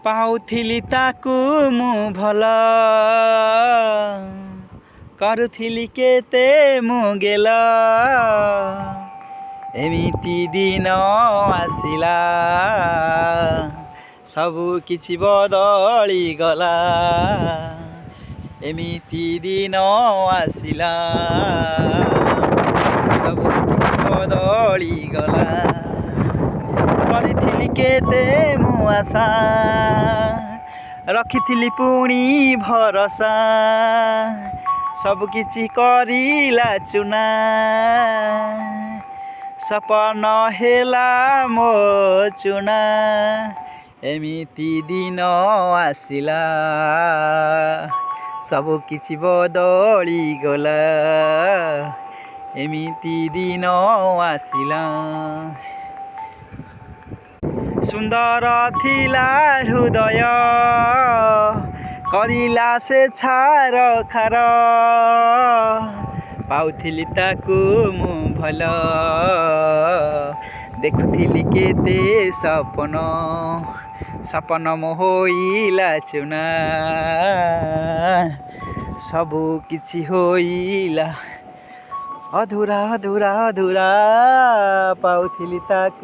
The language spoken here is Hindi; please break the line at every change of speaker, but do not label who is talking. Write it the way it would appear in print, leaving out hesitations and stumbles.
पाउथिली ताकू मु भल करुथिली केते मु गेल एमिति दिन आसिला सबु किछि बदली गला एमिति दिन आसिला सबु किछि बदली गला करिथिली केते मु आशा रखिथिली पुणी भरोसा सब किछि करिला चुना सपन हेला मो चुना एमिति दिन आसिला सब किछि बदली गला एमिति दिन आसिला सुंदर थिला हृदय करिला से छार खार पाउथिली ताकू मु भल देखुथिली केते सपन सपन मो होइला चुना सबु किछि होइला अधूरा अधूरा अधूरा पाउथिली ताकू।